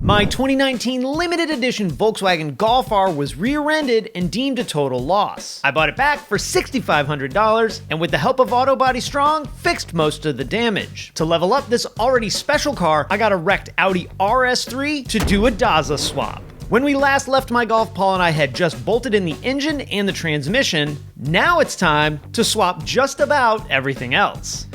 My 2019 limited edition Volkswagen Golf R was rear-ended and deemed a total loss. I bought it back for $6,500 and with the help of Auto Body Strong, fixed most of the damage. To level up this already special car, I got a wrecked Audi RS3 to do a DAZA swap. When we last left my Golf, Paul and I had just bolted in the engine and the transmission. Now it's time to swap just about everything else.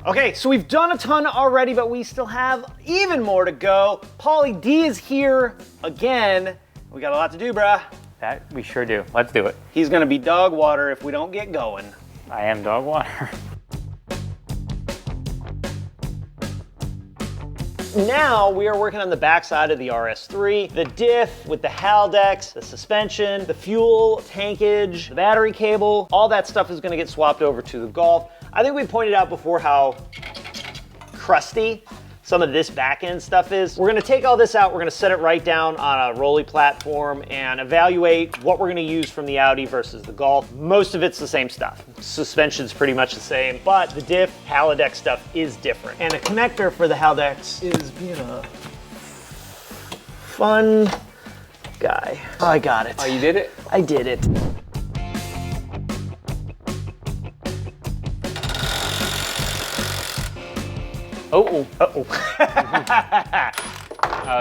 Okay, so we've done a ton already, but we still have even more to go. Paulie D is here again. We got a lot to do, bruh. That we sure do. Let's do it. He's gonna be dog water if we don't get going. I am dog water. Now we are working on the backside of the RS3, the diff with the Haldex, the suspension, the fuel tankage, the battery cable, all that stuff is gonna get swapped over to the Golf. I think we pointed out before how crusty some of this back end stuff is. We're gonna take all this out, we're gonna set it right down on a rolly platform and evaluate what we're gonna use from the Audi versus the Golf. Most of it's the same stuff. Suspension's pretty much the same, but the diff, Haldex stuff is different. And the connector for the Haldex is being a fun guy. Oh, I got it. Oh, you did it? I did it. Oh. Uh-oh. I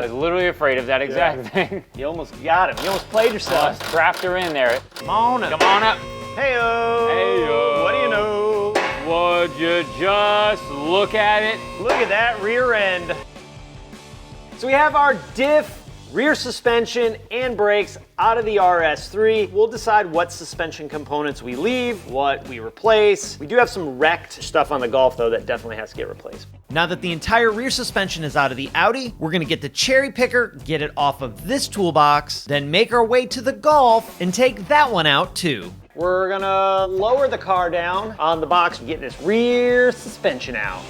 was literally afraid of that exact thing. You almost got him. You almost played yourself. Trapped her in there. Come on up. Come on up. Hey-o. Hey-o. What do you know? Would you just look at it? Look at that rear end. So we have our diff, rear suspension, and brakes out of the RS3. We'll decide what suspension components we leave, what we replace. We do have some wrecked stuff on the Golf though that definitely has to get replaced. Now that the entire rear suspension is out of the Audi, we're gonna get the cherry picker, get it off of this toolbox, then make our way to the Golf and take that one out too. We're gonna lower the car down on the box and get this rear suspension out.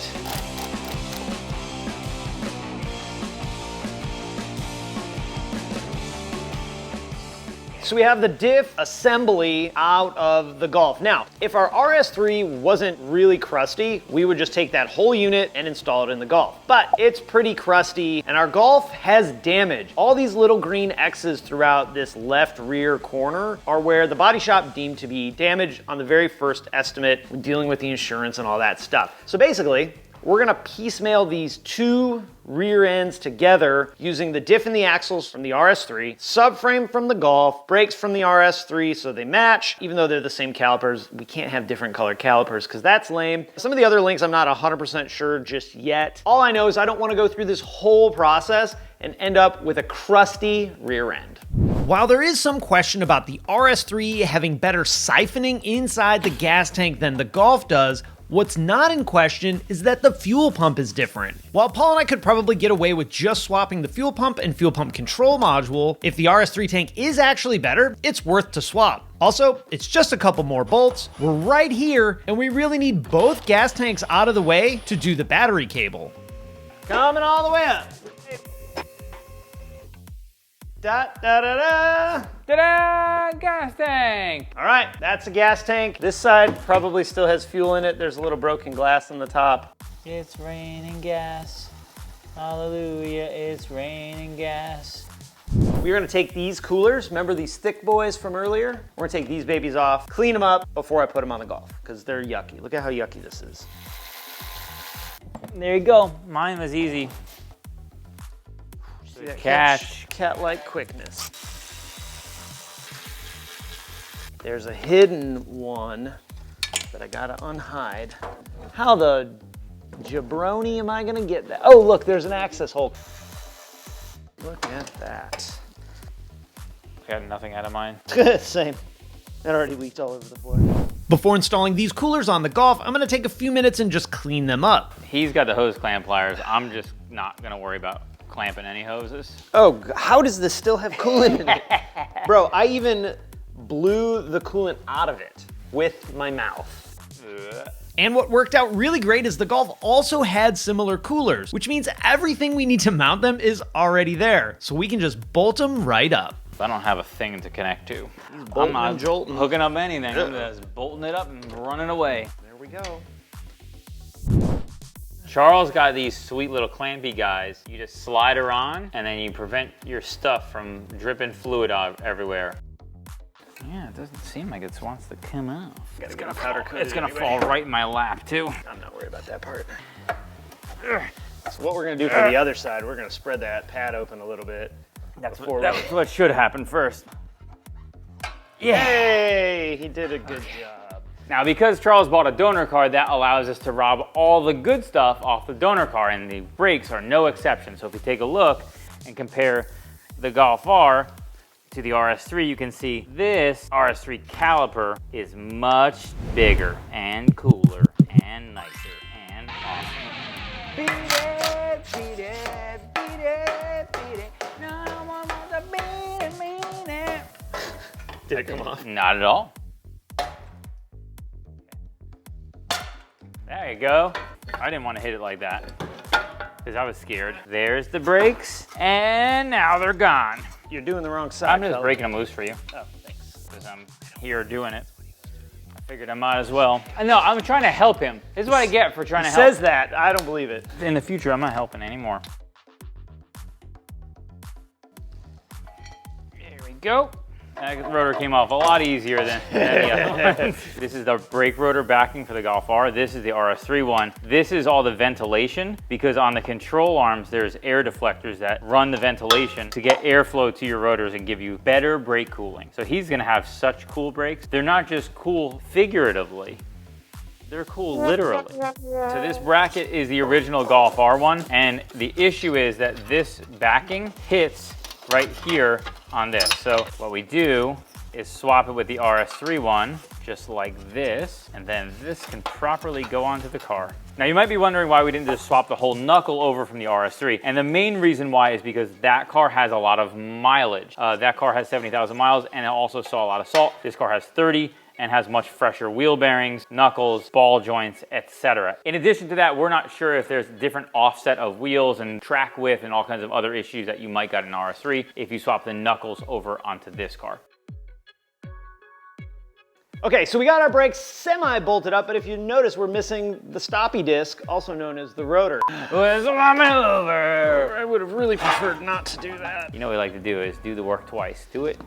So we have the diff assembly out of the Golf. Now, if our RS3 wasn't really crusty, we would just take that whole unit and install it in the Golf. But it's pretty crusty and our Golf has damage. All these little green X's throughout this left rear corner are where the body shop deemed to be damaged on the very first estimate when dealing with the insurance and all that stuff. So basically, we're gonna piecemeal these two rear ends together using the diff and the axles from the RS3, subframe from the Golf, brakes from the RS3 so they match. Even though they're the same calipers, we can't have different colored calipers because that's lame. Some of the other links I'm not 100% sure just yet. All I know is I don't wanna go through this whole process and end up with a crusty rear end. While there is some question about the RS3 having better siphoning inside the gas tank than the Golf does, what's not in question is that the fuel pump is different. While Paul and I could probably get away with just swapping the fuel pump and fuel pump control module, if the RS3 tank is actually better, it's worth to swap. Also, it's just a couple more bolts. We're right here, and we really need both gas tanks out of the way to do the battery cable. Coming all the way up. Da da da da. Ta-da! Gas tank! All right, that's a gas tank. This side probably still has fuel in it. There's a little broken glass on the top. It's raining gas. Hallelujah, it's raining gas. We're gonna take these coolers, remember these thick boys from earlier? We're gonna take these babies off, clean them up before I put them on the Golf, because they're yucky. Look at how yucky this is. There you go. Mine was easy. See that Catch. Cat-like quickness. There's a hidden one that I gotta unhide. How the jabroni am I gonna get that? Oh, look, there's an access hole. Look at that. I got nothing out of mine. Same. It already leaked all over the floor. Before installing these coolers on the Golf, I'm gonna take a few minutes and just clean them up. He's got the hose clamp pliers. I'm just not gonna worry about clamping any hoses. Oh, how does this still have coolant in it? Bro, I even blew the coolant out of it with my mouth. And what worked out really great is the Golf also had similar coolers, which means everything we need to mount them is already there. So we can just bolt them right up. I don't have a thing to connect to. Bolting I'm and not jolting. hooking up anything. I'm just bolting it up and running away. There we go. Charles got these sweet little clampy guys. You just slide her on, and then you prevent your stuff from dripping fluid out everywhere. Yeah, it doesn't seem like it wants to come off. It's gonna fall right in my lap too. I'm not worried about that part. So what we're gonna do for the other side, we're gonna spread that pad open a little bit. That's what should happen first. Yay! He did a good job. Now, because Charles bought a donor car, that allows us to rob all the good stuff off the donor car, and the brakes are no exception. So if you take a look and compare the Golf R to the RS3, you can see this RS3 caliper is much bigger and cooler and nicer and awesome. Beat it, beat it, beat it, beat it. No one wants to beat it, beat it. Did it come off? Not at all. There you go. I didn't want to hit it like that because I was scared. There's the brakes, and now they're gone. You're doing the wrong side. I'm just breaking them loose for you. Oh, thanks. Because I'm here doing it. I figured I might as well. No, I'm trying to help him. This is what I get for trying to help. Says that. I don't believe it. In the future, I'm not helping anymore. There we go. That rotor came off a lot easier than the other one. This is the brake rotor backing for the Golf R. This is the RS3 one. This is all the ventilation, because on the control arms, there's air deflectors that run the ventilation to get airflow to your rotors and give you better brake cooling. So he's gonna have such cool brakes. They're not just cool figuratively, they're cool literally. So this bracket is the original Golf R one, and the issue is that this backing hits right here on this. So what we do is swap it with the RS3 one, just like this, and then this can properly go onto the car. Now you might be wondering why we didn't just swap the whole knuckle over from the RS3, and the main reason why is because that car has a lot of mileage. That car has 70,000 miles, and it also saw a lot of salt. This car has 30, and has much fresher wheel bearings, knuckles, ball joints, etc. In addition to that, we're not sure if there's different offset of wheels and track width and all kinds of other issues that you might get in RS3 if you swap the knuckles over onto this car. Okay, so we got our brakes semi-bolted up, but if you notice, we're missing the stoppy disc, also known as the rotor. I would have really preferred not to do that. You know what we like to do is do the work twice. Do it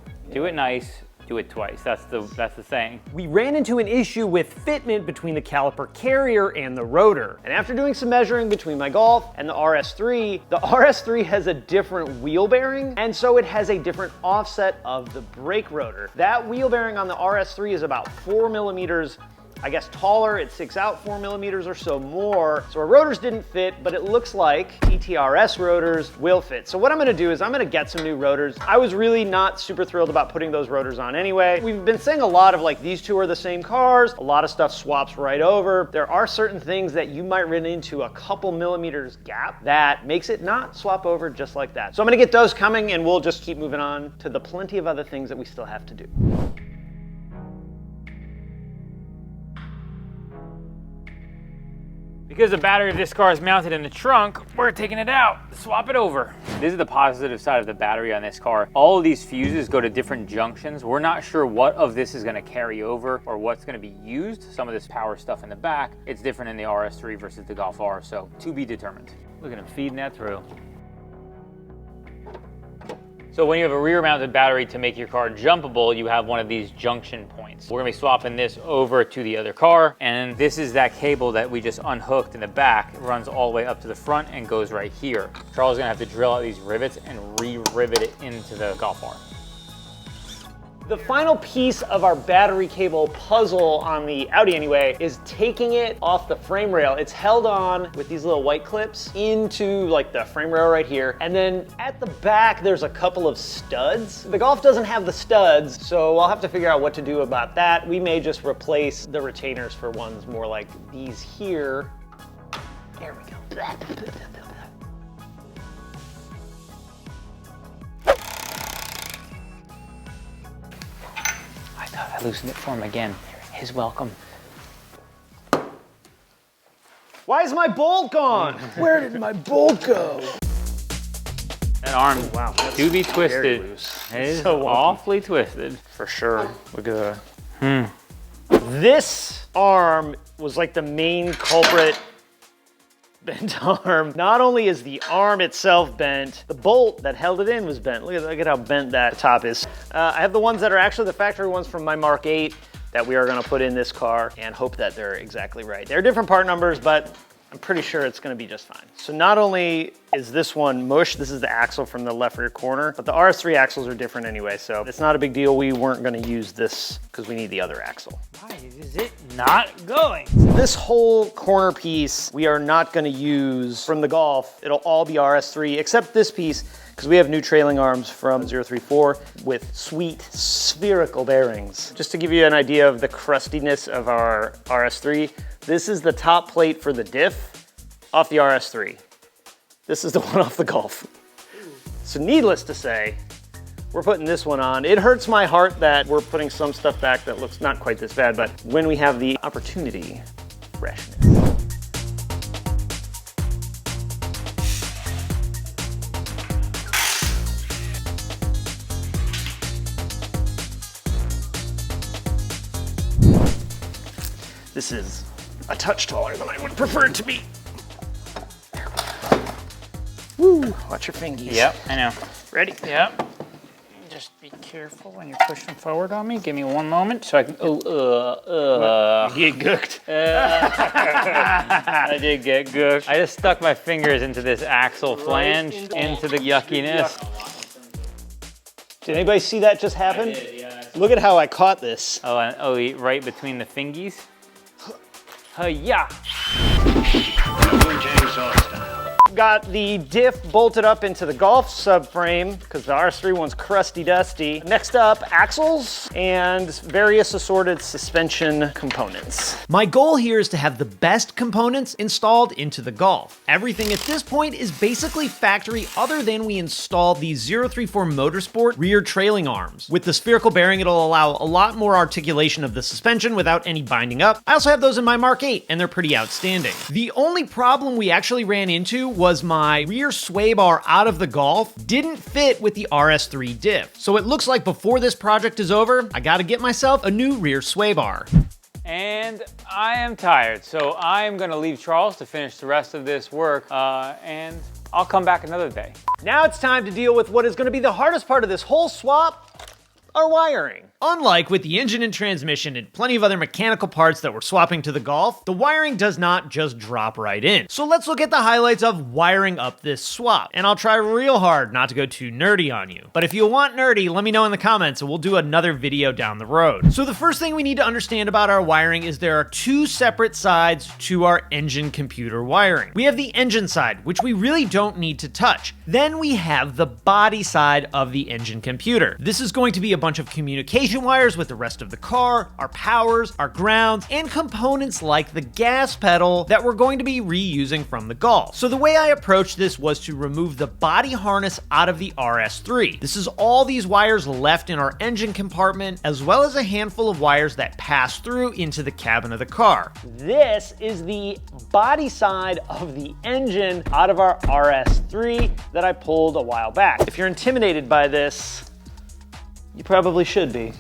nice. Do it twice. That's the saying. We ran into an issue with fitment between the caliper carrier and the rotor. And after doing some measuring between my Golf and the RS3 has a different wheel bearing, and so it has a different offset of the brake rotor. That wheel bearing on the RS3 is about 4 millimeters, I guess, taller. It sticks out 4 millimeters or so more. So our rotors didn't fit, but it looks like ETRS rotors will fit. So what I'm gonna do is I'm gonna get some new rotors. I was really not super thrilled about putting those rotors on anyway. We've been saying a lot of like, these two are the same cars. A lot of stuff swaps right over. There are certain things that you might run into a couple millimeters gap that makes it not swap over just like that. So I'm gonna get those coming, and we'll just keep moving on to the plenty of other things that we still have to do. Because the battery of this car is mounted in the trunk, we're taking it out, swap it over. This is the positive side of the battery on this car. All of these fuses go to different junctions. We're not sure what of this is gonna carry over or what's gonna be used. Some of this power stuff in the back, it's different in the RS3 versus the Golf R, so to be determined. Look at him feeding that through. So when you have a rear mounted battery, to make your car jumpable, you have one of these junction points. We're gonna be swapping this over to the other car, and this is that cable that we just unhooked in the back. It runs all the way up to the front and goes right here. Charles is gonna have to drill out these rivets and re-rivet it into the Golf R. The final piece of our battery cable puzzle on the Audi anyway is taking it off the frame rail. It's held on with these little white clips into like the frame rail right here. And then at the back, there's a couple of studs. The Golf doesn't have the studs, so I'll have to figure out what to do about that. We may just replace the retainers for ones more like these here. There we go. I loosened it for him again. His welcome. Why is my bolt gone? Where did my bolt go? That arm do be very twisted. loose. It is So wonky. awfully twisted. For sure. Look at that. This arm was like the main culprit bent arm. Not only is the arm itself bent, the bolt that held it in was bent. Look at how bent that top is. I have the ones that are actually the factory ones from my Mark 8 that we are gonna put in this car and hope that they're exactly right. They're different part numbers, but I'm pretty sure it's gonna be just fine. So not only is this one mush, this is the axle from the left rear corner, but the RS3 axles are different anyway, so it's not a big deal. We weren't gonna use this because we need the other axle. Why is it not going? This whole corner piece, we are not gonna use from the Golf. It'll all be RS3, except this piece, because we have new trailing arms from 034 with sweet spherical bearings. Just to give you an idea of the crustiness of our RS3, this is the top plate for the diff off the RS3. This is the one off the Golf. So needless to say, we're putting this one on. It hurts my heart that we're putting some stuff back that looks not quite this bad, but when we have the opportunity, freshness. This is a touch taller than I would prefer it to be. Woo, watch your fingies. Yep, I know. Ready? Yep. Just be careful when you're pushing forward on me. Give me one moment so I can, You get gooked. I did get gooked. I just stuck my fingers into this axle flange, into the yuckiness. Did anybody see that just happen? I did, yeah. Look at how I caught this. Oh, and right between the fingies. Yeah. Got the diff bolted up into the Golf subframe because the RS3 one's crusty dusty. Next up, axles and various assorted suspension components. My goal here is to have the best components installed into the Golf. Everything at this point is basically factory other than we installed the 034 Motorsport rear trailing arms. With the spherical bearing, it'll allow a lot more articulation of the suspension without any binding up. I also have those in my Mark 8 and they're pretty outstanding. The only problem we actually ran into was my rear sway bar out of the Golf didn't fit with the RS3 diff. So it looks like before this project is over, I gotta get myself a new rear sway bar. And I am tired, so I'm gonna leave Charles to finish the rest of this work, and I'll come back another day. Now it's time to deal with what is gonna be the hardest part of this whole swap, our wiring. Unlike with the engine and transmission and plenty of other mechanical parts that we're swapping to the Golf, the wiring does not just drop right in. So let's look at the highlights of wiring up this swap. And I'll try real hard not to go too nerdy on you. But if you want nerdy, let me know in the comments and we'll do another video down the road. So the first thing we need to understand about our wiring is there are two separate sides to our engine computer wiring. We have the engine side, which we really don't need to touch. Then we have the body side of the engine computer. This is going to be a bunch of communication wires with the rest of the car, our powers, our grounds, and components like the gas pedal that we're going to be reusing from the Golf. So the way I approached this was to remove the body harness out of the RS3. This is all these wires left in our engine compartment, as well as a handful of wires that pass through into the cabin of the car. This is the body side of the engine out of our RS3 that I pulled a while back. If you're intimidated by this, you probably should be.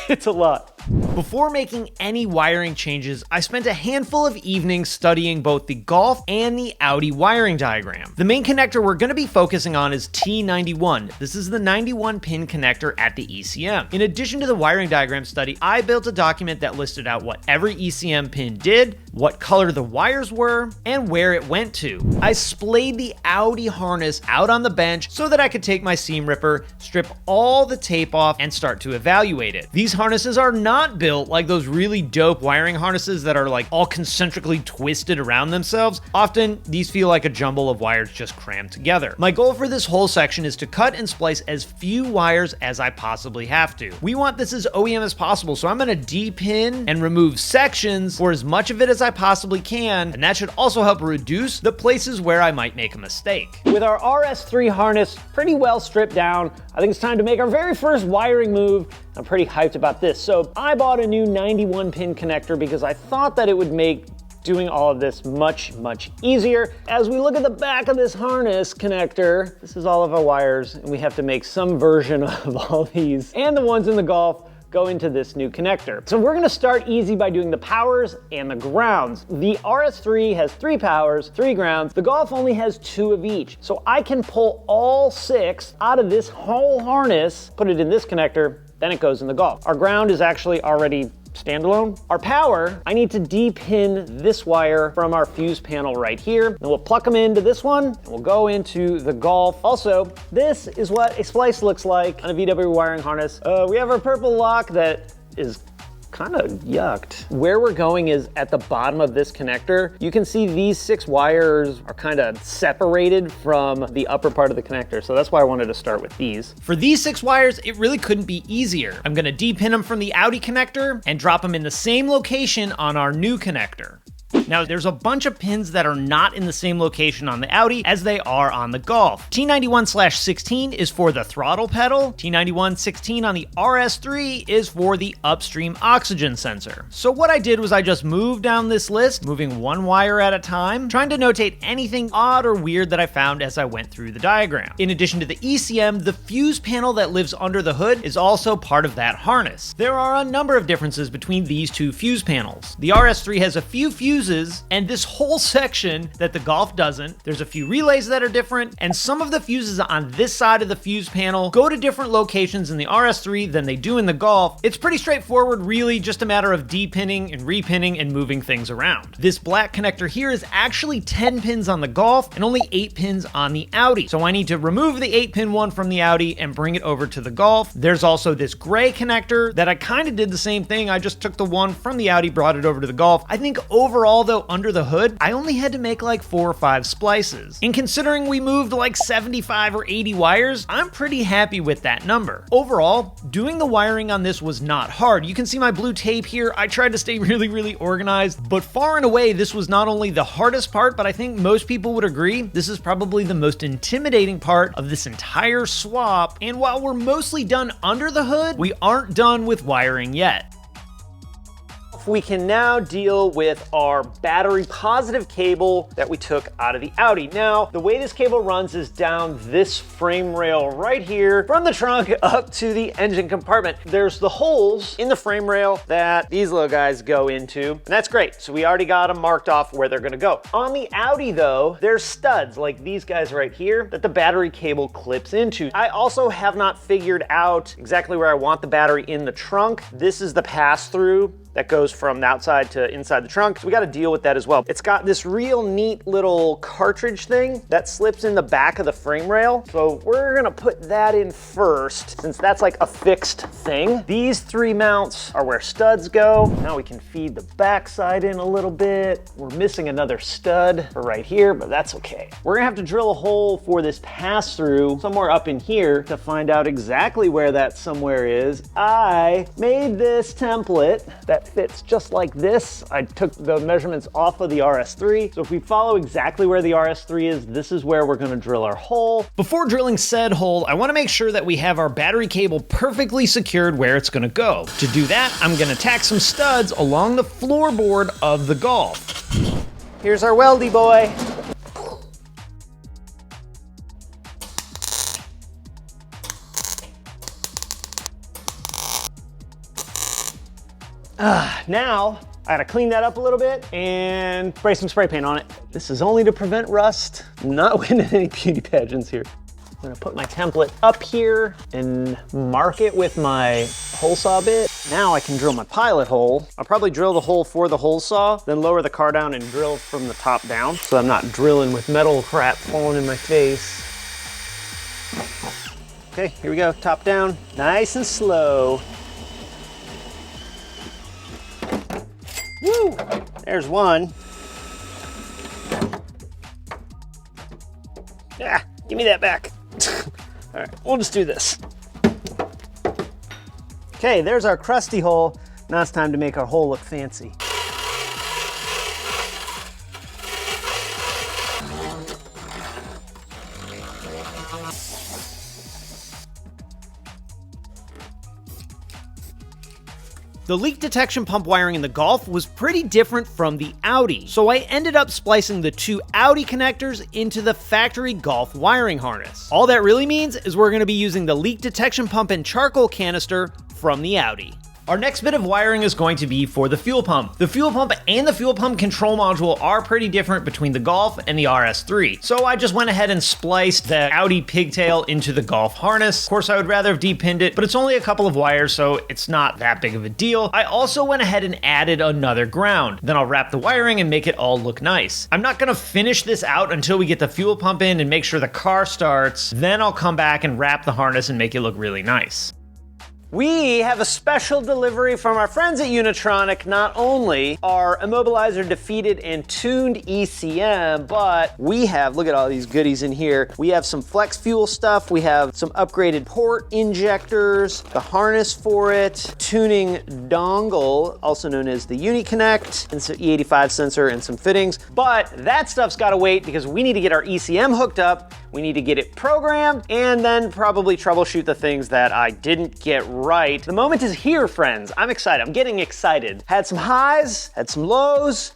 It's a lot. Before making any wiring changes, I spent a handful of evenings studying both the Golf and the Audi wiring diagram. The main connector we're going to be focusing on is T91. This is the 91 pin connector at the ECM. In addition to the wiring diagram study, I built a document that listed out what every ECM pin did, what color the wires were, and where it went to. I splayed the Audi harness out on the bench so that I could take my seam ripper, strip all the tape off, and start to evaluate it. These harnesses are not built like those really dope wiring harnesses that are like all concentrically twisted around themselves. Often, these feel like a jumble of wires just crammed together. My goal for this whole section is to cut and splice as few wires as I possibly have to. We want this as OEM as possible, so I'm gonna de-pin and remove sections for as much of it as I possibly can, and that should also help reduce the places where I might make a mistake. With our RS3 harness pretty well stripped down, I think it's time to make our very first wiring move. I'm pretty hyped about this. So I bought a new 91 pin connector because I thought that it would make doing all of this much easier. As we look at the back of this harness connector, this is all of our wires, and we have to make some version of all these and the ones in the Golf go into this new connector. So we're gonna start easy by doing the powers and the grounds. The RS3 has 3 powers, 3 grounds. The Golf only has 2 of each. So I can pull all 6 out of this whole harness, put it in this connector, then it goes in the Golf. Our ground is actually already standalone. Our power, I need to depin this wire from our fuse panel right here. Then we'll pluck them into this one, and we'll go into the Golf. Also, this is what a splice looks like on a VW wiring harness. We have our purple lock that is kind of yucked. Where we're going is at the bottom of this connector. You can see these 6 wires are kind of separated from the upper part of the connector. So that's why I wanted to start with these. For these 6 wires, it really couldn't be easier. I'm gonna depin them from the Audi connector and drop them in the same location on our new connector. Now, there's a bunch of pins that are not in the same location on the Audi as they are on the Golf. T91/16 is for the throttle pedal. T91/16 on the RS3 is for the upstream oxygen sensor. So what I did was I just moved down this list, moving 1 wire at a time, trying to notate anything odd or weird that I found as I went through the diagram. In addition to the ECM, the fuse panel that lives under the hood is also part of that harness. There are a number of differences between these 2 fuse panels. The RS3 has a few fuses, and this whole section that the Golf doesn't. There's a few relays that are different, and some of the fuses on this side of the fuse panel go to different locations in the RS3 than they do in the Golf. It's pretty straightforward, really, just a matter of depinning and repinning and moving things around. This black connector here is actually 10 pins on the Golf and only 8 pins on the Audi. So I need to remove the 8-pin one from the Audi and bring it over to the Golf. There's also this gray connector that I kind of did the same thing. I just took the one from the Audi, brought it over to the Golf. I think overall, though, under the hood, I only had to make like 4 or 5 splices. And considering we moved like 75 or 80 wires, I'm pretty happy with that number. Overall, doing the wiring on this was not hard. You can see my blue tape here. I tried to stay really organized, but far and away, this was not only the hardest part, but I think most people would agree, this is probably the most intimidating part of this entire swap. And while we're mostly done under the hood, we aren't done with wiring yet. We can now deal with our battery positive cable that we took out of the Audi. Now, the way this cable runs is down this frame rail right here from the trunk up to the engine compartment. There's the holes in the frame rail that these little guys go into, and that's great. So we already got them marked off where they're gonna go. On the Audi though, there's studs like these guys right here that the battery cable clips into. I also have not figured out exactly where I want the battery in the trunk. This is the pass-through that goes from the outside to inside the trunk. So we got to deal with that as well. It's got this real neat little cartridge thing that slips in the back of the frame rail. So we're gonna put that in first, since that's like a fixed thing. These 3 mounts are where studs go. Now we can feed the backside in a little bit. We're missing another stud for right here, but that's okay. We're gonna have to drill a hole for this pass-through somewhere up in here to find out exactly where that somewhere is. I made this template that fits just like this. I took the measurements off of the RS3. So if we follow exactly where the RS3 is, this is where we're gonna drill our hole. Before drilling said hole, I wanna make sure that we have our battery cable perfectly secured where it's gonna go. To do that, I'm gonna tack some studs along the floorboard of the Golf. Here's our weldy boy. Now, I gotta clean that up a little bit and spray some spray paint on it. This is only to prevent rust, not winning any beauty pageants here. I'm gonna put my template up here and mark it with my hole saw bit. Now I can drill my pilot hole. I'll probably drill the hole for the hole saw, then lower the car down and drill from the top down so I'm not drilling with metal crap falling in my face. Okay, here we go, top down, nice and slow. Woo! There's one. Ah, give me that back. All right, we'll just do this. Okay, there's our crusty hole. Now it's time to make our hole look fancy. The leak detection pump wiring in the Golf was pretty different from the Audi, so I ended up splicing the 2 Audi connectors into the factory Golf wiring harness. All that really means is we're going to be using the leak detection pump and charcoal canister from the Audi. Our next bit of wiring is going to be for the fuel pump. The fuel pump and the fuel pump control module are pretty different between the Golf and the RS3. So I just went ahead and spliced the Audi pigtail into the Golf harness. Of course, I would rather have depinned it, but it's only a couple of wires, so it's not that big of a deal. I also went ahead and added another ground. Then I'll wrap the wiring and make it all look nice. I'm not gonna finish this out until we get the fuel pump in and make sure the car starts. Then I'll come back and wrap the harness and make it look really nice. We have a special delivery from our friends at Unitronic. Not only are Immobilizer defeated and tuned ECM, but we have, look at all these goodies in here. We have some flex fuel stuff. We have some upgraded port injectors, the harness for it, tuning dongle, also known as the UniConnect, and some E85 sensor and some fittings. But that stuff's gotta wait because we need to get our ECM hooked up. We need to get it programmed and then probably troubleshoot the things that I didn't get right. The moment is here, friends. I'm excited. I'm getting excited. Had some highs, had some lows.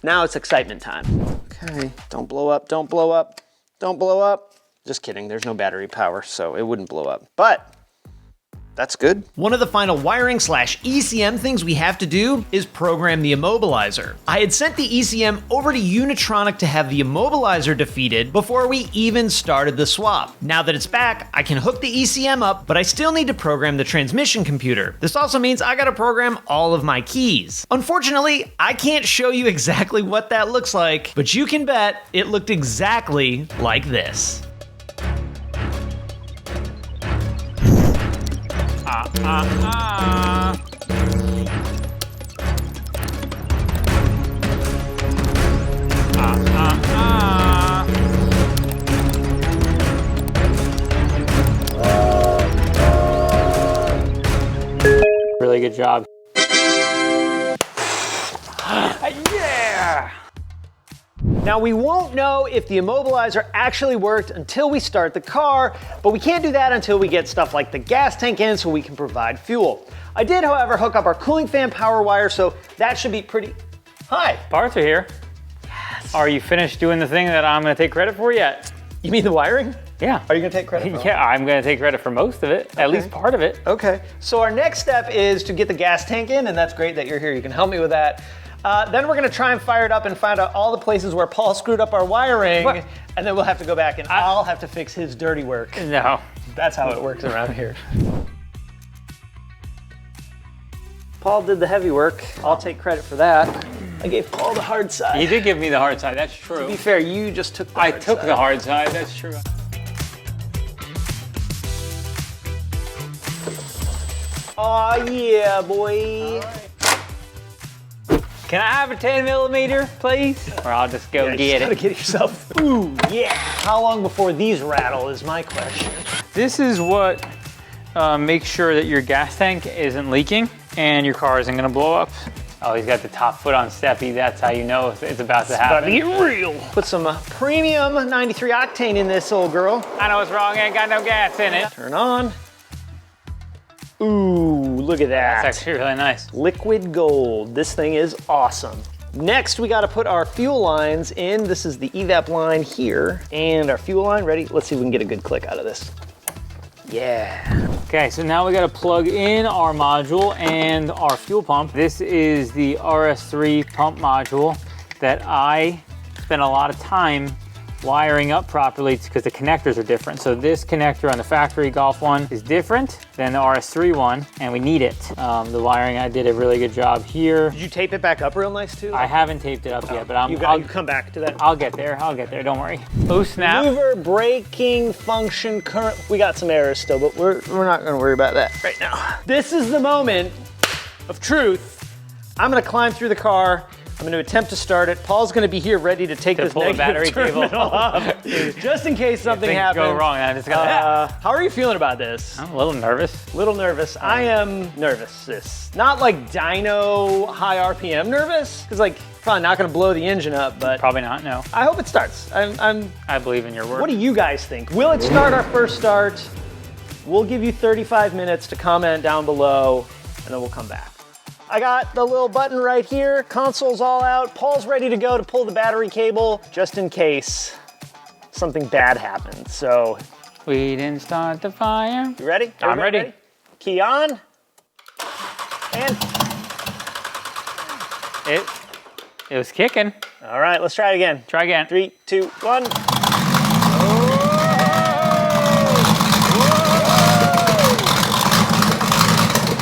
Now it's excitement time. Okay, don't blow up, don't blow up, don't blow up. Just kidding, there's no battery power, so it wouldn't blow up. But that's good. One of the final wiring / ECM things we have to do is program the immobilizer. I had sent the ECM over to Unitronic to have the immobilizer defeated before we even started the swap. Now that it's back, I can hook the ECM up, but I still need to program the transmission computer. This also means I gotta program all of my keys. Unfortunately, I can't show you exactly what that looks like, but you can bet it looked exactly like this. Really good job. Yeah! Now we won't know if the immobilizer actually worked until we start the car, but we can't do that until we get stuff like the gas tank in so we can provide fuel. I did, however, hook up our cooling fan power wire, so that should be pretty... Hi! Parts are here. Yes. Are you finished doing the thing that I'm gonna take credit for yet? You mean the wiring? Yeah. Are you gonna take credit for it? Yeah, I'm gonna take credit for most of it, at least part of it. Okay, so our next step is to get the gas tank in, and that's great that you're here. You can help me with that. Then we're gonna try and fire it up and find out all the places where Paul screwed up our wiring, What? and then we'll have to go back and I'll have to fix his dirty work. No. That's how it works around here. Paul did the heavy work. I'll take credit for that. I gave Paul the hard side. You did give me the hard side, that's To true. be fair, you just took the I hard took side. the hard side, that's true. Aw, yeah, boy. Can I have a 10 millimeter, please? Or I'll just go You get just gotta it. get it yourself. Ooh, yeah. How long before these rattle is my question. This is what makes sure that your gas tank isn't leaking and your car isn't gonna blow up. Oh, he's got the top foot on Steppy. That's how you know it's about to happen. About to get real. Put some premium 93 octane in this old girl. I know what's wrong, ain't got no gas in it. Turn on. Ooh, look at that. That's actually really nice. Liquid gold. This thing is awesome. Next, we gotta put our fuel lines in. This is the evap line here. And our fuel line, ready? Let's see if we can get a good click out of this. Yeah. Okay, so now we gotta plug in our module and our fuel pump. This is the RS3 pump module that I spent a lot of time wiring up properly because the connectors are different. So this connector on the factory Golf one is different than the RS3 one, and we need it. The wiring, I did a really good job here. Did you tape it back up real nice too? I haven't taped it up yet, but you I'll come back to that. I'll get there, don't worry. Oh snap. Maneuver, braking, function, current. We got some errors still, but we're not gonna worry about that right now. This is the moment of truth. I'm gonna climb through the car. I'm gonna attempt to start it. Paul's gonna be here ready to take this pull the negative battery cable terminal off, just in case something Things happens. go wrong, I'm just gonna. How are you feeling about this? I'm a little nervous. Little nervous. I am nervous. Not like dyno high RPM nervous, because like probably not gonna blow the engine up, but Probably not, no. I hope it starts. I believe in your word. What do you guys think? Will it start our first start? We'll give you 35 minutes to comment down below, and then we'll come back. I got the little button right here. Console's all out. Paul's ready to go to pull the battery cable, just in case something bad happens. So, We didn't start the fire. you ready? I'm Everybody ready. Key on. And It was kicking. all right, let's try it again. Try again. 3, 2, 1.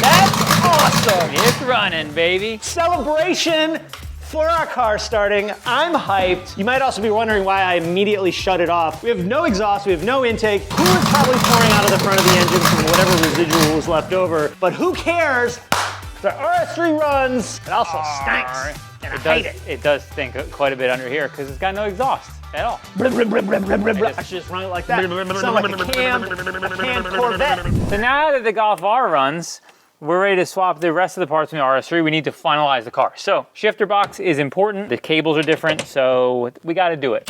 That's awesome. It's running, baby. Celebration for our car starting. I'm hyped. You might also be wondering why I immediately shut it off. We have no exhaust, we have no intake. Coolant probably pouring out of the front of the engine from whatever residual was left over. But who cares? The RS3 runs. It also stinks. And I hate it. It does stink quite a bit under here because it's got no exhaust at all. I should just run it like that. Sound like a canned Corvette. So now that the Golf R runs, we're ready to swap the rest of the parts from the RS3. We need to finalize the car. So shifter box is important. The cables are different, so we got to do it.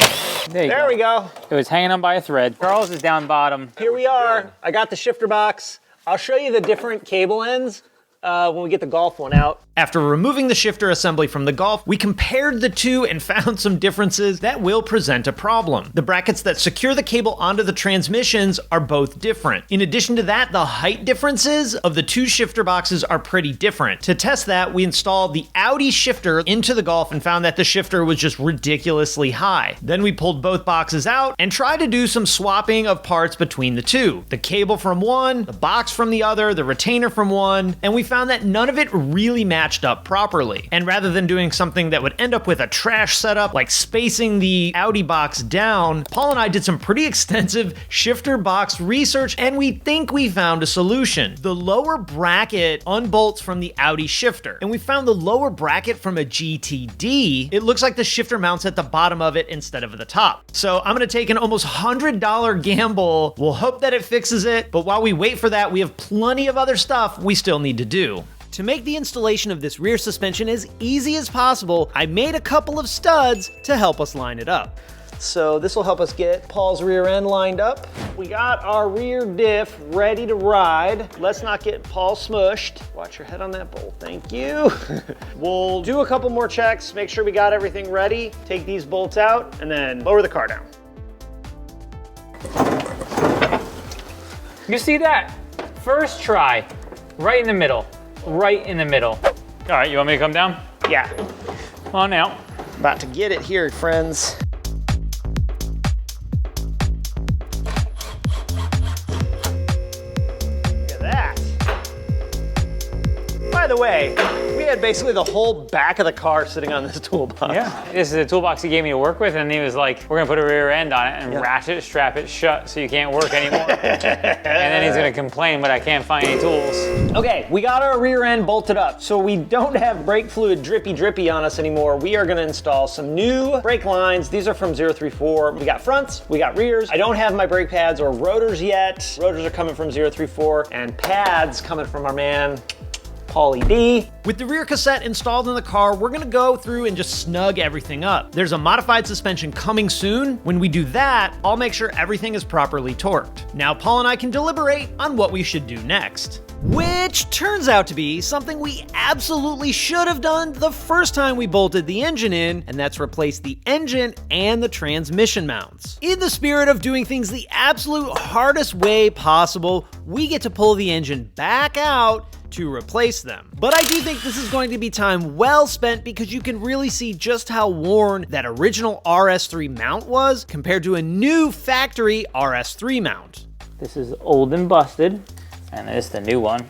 There we go. It was hanging on by a thread. Charles is down bottom. Here we are. I got the shifter box. I'll show you the different cable ends when we get the Golf one out. After removing the shifter assembly from the Golf, we compared the two and found some differences that will present a problem. The brackets that secure the cable onto the transmissions are both different. In addition to that, the height differences of the two shifter boxes are pretty different. To test that, we installed the Audi shifter into the Golf and found that the shifter was just ridiculously high. Then we pulled both boxes out and tried to do some swapping of parts between the two. The cable from one, the box from the other, the retainer from one, and we found that none of it really matched up properly. And rather than doing something that would end up with a trash setup, like spacing the Audi box down, Paul and I did some pretty extensive shifter box research, and we think we found a solution. The lower bracket unbolts from the Audi shifter, and we found the lower bracket from a GTD. It looks like the shifter mounts at the bottom of it instead of the top. So I'm gonna take an almost $100 gamble. We'll hope that it fixes it, but while we wait for that, we have plenty of other stuff we still need to do. To make the installation of this rear suspension as easy as possible, I made a couple of studs to help us line it up. So this will help us get Paul's rear end lined up. We got our rear diff ready to ride. Let's not get Paul smushed. Watch your head on that bolt, thank you. We'll do a couple more checks, make sure we got everything ready, take these bolts out, and then lower the car down. You see that? First try, right in the middle. Right in the middle. All right, you want me to come down? Yeah. Come on out. About to get it here, friends. Look at that. By the way, we had basically the whole back of the car sitting on this toolbox. Yeah. This is a toolbox he gave me to work with, and he was like, we're gonna put a rear end on it and ratchet strap it shut so you can't work anymore. And then he's gonna complain, but I can't find any tools. Okay, we got our rear end bolted up, so we don't have brake fluid drippy on us anymore. We are gonna install some new brake lines. These are from 034. We got fronts, we got rears. I don't have my brake pads or rotors yet. Rotors are coming from 034, and pads coming from our man, Paulie D. With the rear cassette installed in the car, we're gonna go through and just snug everything up. There's a modified suspension coming soon. When we do that, I'll make sure everything is properly torqued. Now Paul and I can deliberate on what we should do next. Which turns out to be something we absolutely should have done the first time we bolted the engine in, and that's replace the engine and the transmission mounts. In the spirit of doing things the absolute hardest way possible, we get to pull the engine back out to replace them. But I do think this is going to be time well spent because you can really see just how worn that original RS3 mount was compared to a new factory RS3 mount. This is old and busted, and this is the new one.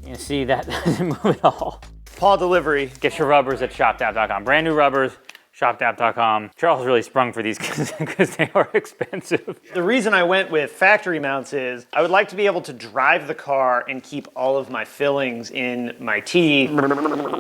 You can see that doesn't move at all. Paul delivery. Get your rubbers at shopdap.com. Brand new rubbers, shopdap.com. Charles really sprung for these because they are expensive. The reason I went with factory mounts is I would like to be able to drive the car and keep all of my fillings in my T,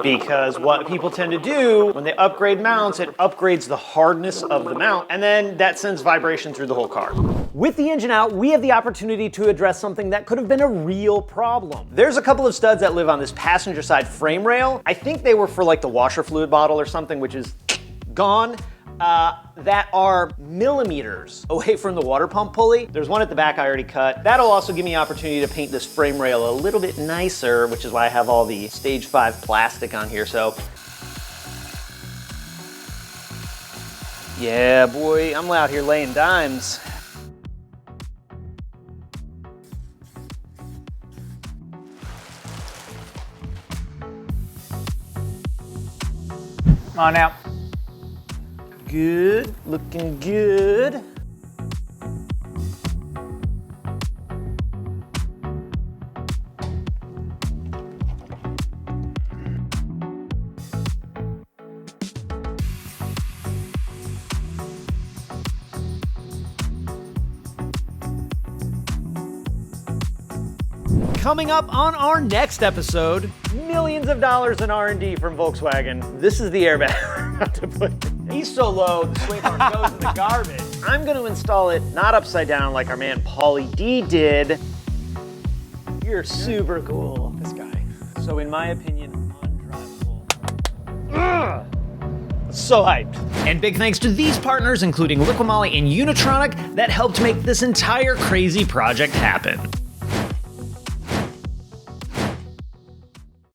because what people tend to do when they upgrade mounts, it upgrades the hardness of the mount, and then that sends vibration through the whole car. With the engine out, we have the opportunity to address something that could have been a real problem. There's a couple of studs that live on this passenger side frame rail. I think they were for like the washer fluid bottle or something, which is gone, that are millimeters away from the water pump pulley. There's one at the back I already cut. That'll also give me an opportunity to paint this frame rail a little bit nicer, which is why I have all the stage 5 plastic on here. So yeah, boy, I'm out here laying dimes. Come on out. Good, looking good. Coming up on our next episode, Millions of dollars in R&D from Volkswagen. This is the airbag we're about to put in. He's so low, the sway bar goes in the garbage. I'm going to install it not upside down like our man Paulie D did. You're super cool, this guy. So in my opinion, undrivable. So hyped. and big thanks to these partners, including Liqui Moly and Unitronic, that helped make this entire crazy project happen.